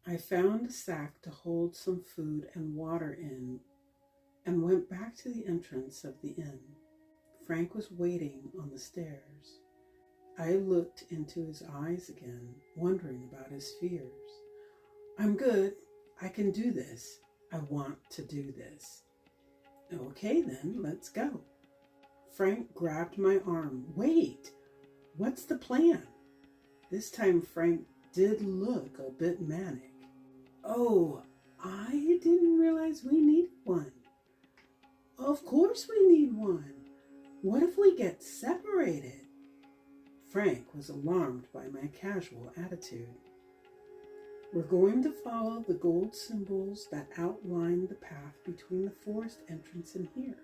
I found a sack to hold some food and water in and went back to the entrance of the inn. Frank was waiting on the stairs. I looked into his eyes again, wondering about his fears. I'm good. I can do this. I want to do this. Okay, then, let's go. Frank grabbed my arm. Wait, what's the plan? This time Frank did look a bit manic. Oh, I didn't realize we needed one. Of course we need one. What if we get separated? Frank was alarmed by my casual attitude. We're going to follow the gold symbols that outline the path between the forest entrance and here.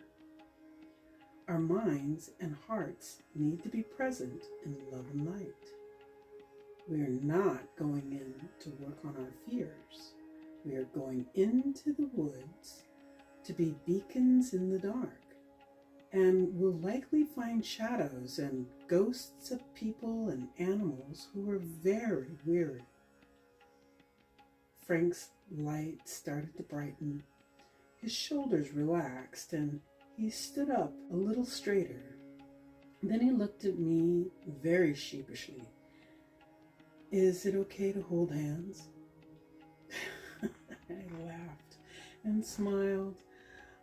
Our minds and hearts need to be present in love and light. We are not going in to work on our fears. We are going into the woods to be beacons in the dark, and we'll likely find shadows and ghosts of people and animals who are very weary. Frank's light started to brighten. His shoulders relaxed and he stood up a little straighter. Then he looked at me very sheepishly. Is it okay to hold hands? I laughed and smiled.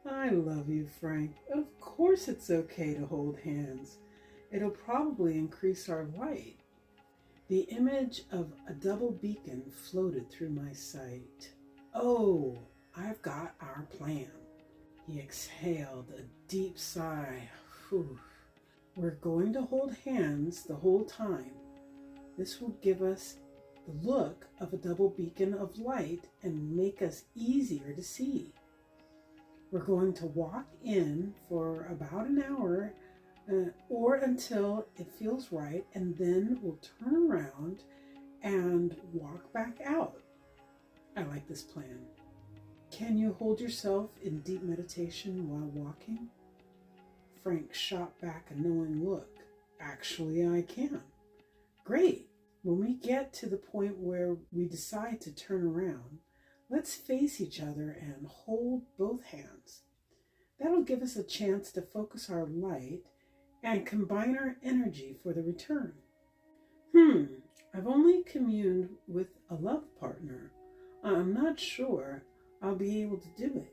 I love you, Frank. Of course it's okay to hold hands. It'll probably increase our light. The image of a double beacon floated through my sight. Oh, I've got our plan. He exhaled a deep sigh. Whew. We're going to hold hands the whole time. This will give us the look of a double beacon of light and make us easier to see. We're going to walk in for about an hour or until it feels right, and then we'll turn around and walk back out. I like this plan. Can you hold yourself in deep meditation while walking? Frank shot back a knowing look. Actually, I can. Great. When we get to the point where we decide to turn around, let's face each other and hold both hands. That'll give us a chance to focus our light and combine our energy for the return. I've only communed with a love partner. I'm not sure I'll be able to do it.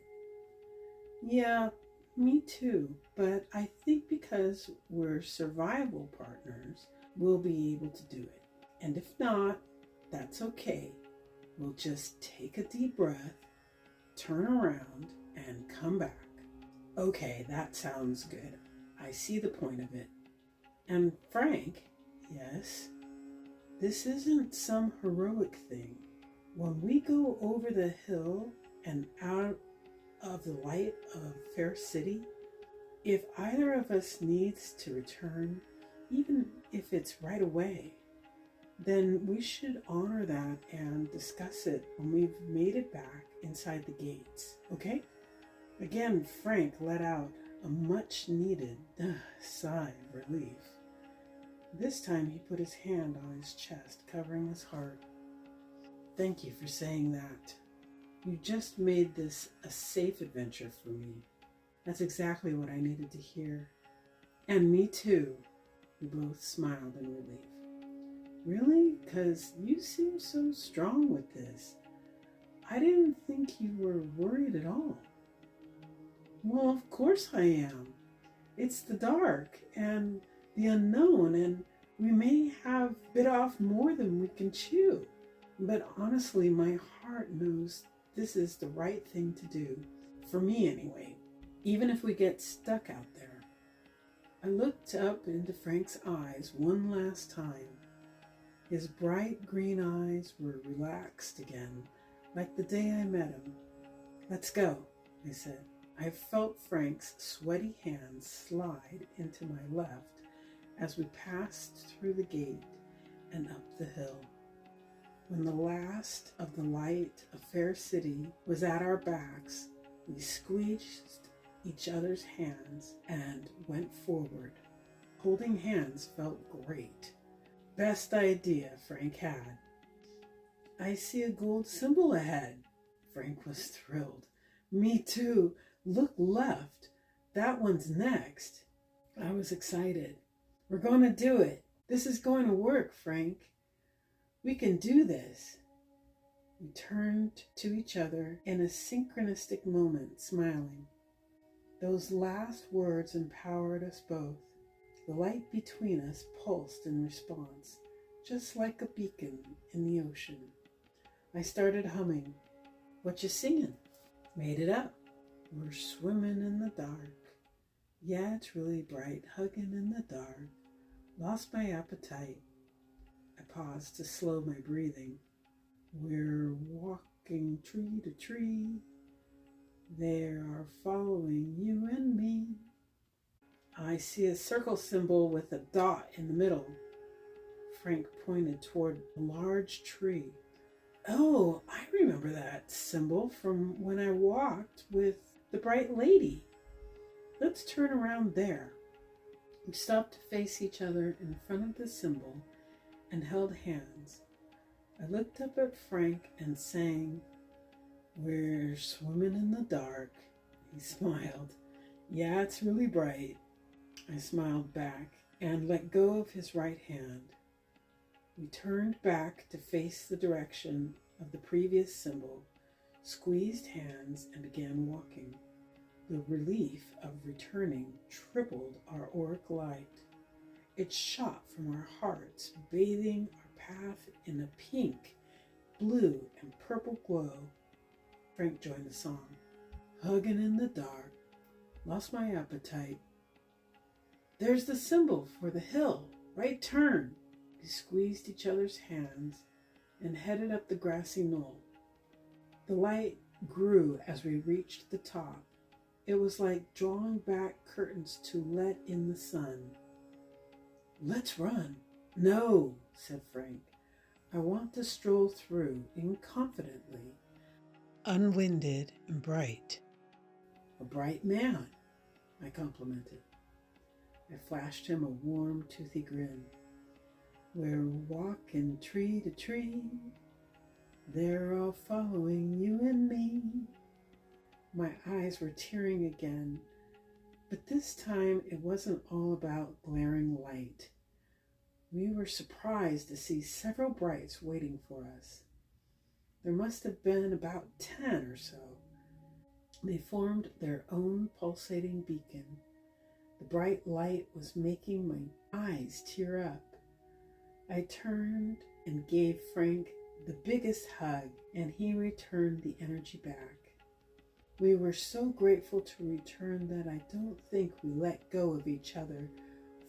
Yeah, me too, but I think because we're survival partners, we'll be able to do it. And if not, that's okay. We'll just take a deep breath, turn around, and come back. Okay, that sounds good. I see the point of it. And Frank, yes, this isn't some heroic thing. When we go over the hill and out of the light of Fair City, if either of us needs to return, even if it's right away, then we should honor that and discuss it when we've made it back inside the gates, okay? Again, Frank let out a much-needed sigh of relief. This time he put his hand on his chest, covering his heart. Thank you for saying that. You just made this a safe adventure for me. That's exactly what I needed to hear. And me too. We both smiled in relief. Really? 'Cause you seem so strong with this. I didn't think you were worried at all. Well, of course I am. It's the dark and the unknown, and we may have bit off more than we can chew. But honestly, my heart knows this is the right thing to do. For me, anyway. Even if we get stuck out there. I looked up into Frank's eyes one last time. His bright green eyes were relaxed again, like the day I met him. Let's go, I said. I felt Frank's sweaty hands slide into my left as we passed through the gate and up the hill. When the last of the light of Fair City was at our backs, we squeezed each other's hands and went forward. Holding hands felt great. Best idea Frank had. I see a gold symbol ahead. Frank was thrilled. Me too. Look left. That one's next. I was excited. We're going to do it. This is going to work, Frank. We can do this. We turned to each other in a synchronistic moment, smiling. Those last words empowered us both. The light between us pulsed in response, just like a beacon in the ocean. I started humming. What you singing? Made it up. We're swimming in the dark. Yeah, it's really bright, hugging in the dark. Lost my appetite. I paused to slow my breathing. We're walking tree to tree. They are following you and me. I see a circle symbol with a dot in the middle. Frank pointed toward a large tree. Oh, I remember that symbol from when I walked with the bright lady. Let's turn around there. We stopped to face each other in front of the symbol and held hands. I looked up at Frank and sang, We're swimming in the dark. He smiled. Yeah, it's really bright. I smiled back and let go of his right hand. We turned back to face the direction of the previous symbol, squeezed hands, and began walking. The relief of returning tripled our auric light. It shot from our hearts, bathing our path in a pink, blue, and purple glow. Frank joined the song. Hugging in the dark, lost my appetite. There's the symbol for the hill, right turn. We squeezed each other's hands and headed up the grassy knoll. The light grew as we reached the top. It was like drawing back curtains to let in the sun. Let's run. No, said Frank. I want to stroll through confidently, unwinded and bright. A bright man, I complimented. I flashed him a warm, toothy grin. We're walking tree to tree. They're all following you and me. My eyes were tearing again, but this time it wasn't all about glaring light. We were surprised to see several brights waiting for us. There must have been about 10 or so. They formed their own pulsating beacon. The bright light was making my eyes tear up. I turned and gave Frank the biggest hug, and he returned the energy back. We were so grateful to return that I don't think we let go of each other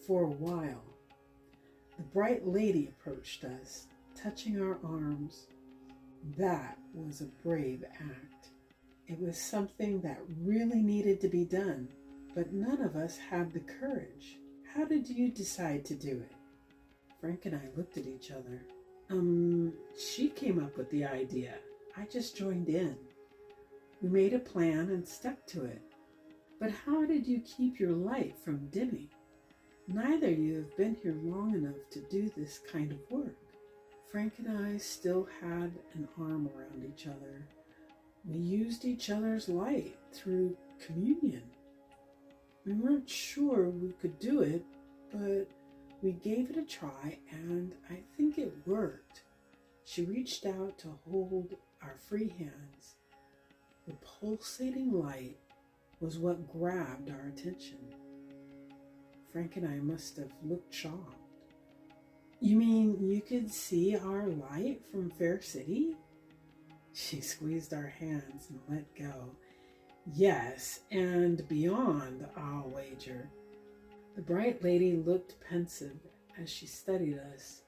for a while. The bright lady approached us, touching our arms. That was a brave act. It was something that really needed to be done, but none of us had the courage. How did you decide to do it? Frank and I looked at each other. She came up with the idea. I just joined in. We made a plan and stuck to it. But how did you keep your light from dimming? Neither of you have been here long enough to do this kind of work. Frank and I still had an arm around each other. We used each other's light through communion. We weren't sure we could do it, but we gave it a try, and I think it worked. She reached out to hold our free hands. The pulsating light was what grabbed our attention. Frank and I must have looked shocked. You mean you could see our light from Fair City? She squeezed our hands and let go. Yes, and beyond, I'll wager. The bright lady looked pensive as she studied us.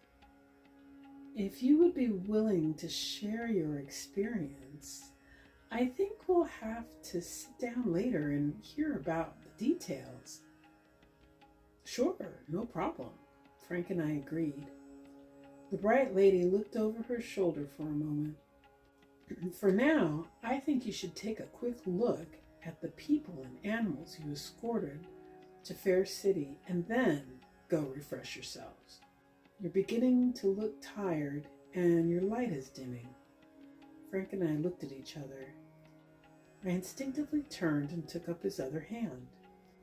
If you would be willing to share your experience, I think we'll have to sit down later and hear about the details. Sure, no problem, Frank and I agreed. The bright lady looked over her shoulder for a moment. For now, I think you should take a quick look at the people and animals you escorted to Fair City and then go refresh yourselves. You're beginning to look tired and your light is dimming." Frank and I looked at each other. I instinctively turned and took up his other hand.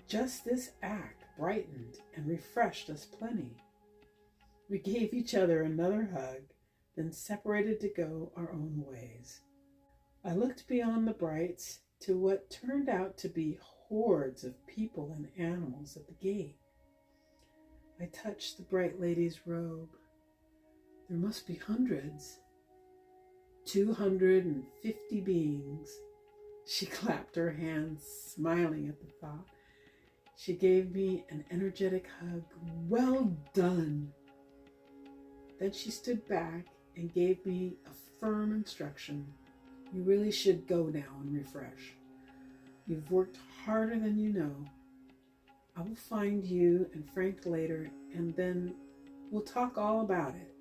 Just this act brightened and refreshed us plenty. We gave each other another hug, then separated to go our own ways. I looked beyond the brights to what turned out to be hordes of people and animals at the gate. I touched the bright lady's robe. There must be hundreds. 250 beings. She clapped her hands, smiling at the thought. She gave me an energetic hug. "Well done." Then she stood back and gave me a firm instruction. "You really should go now and refresh. You've worked harder than you know. I will find you and Frank later, and then we'll talk all about it."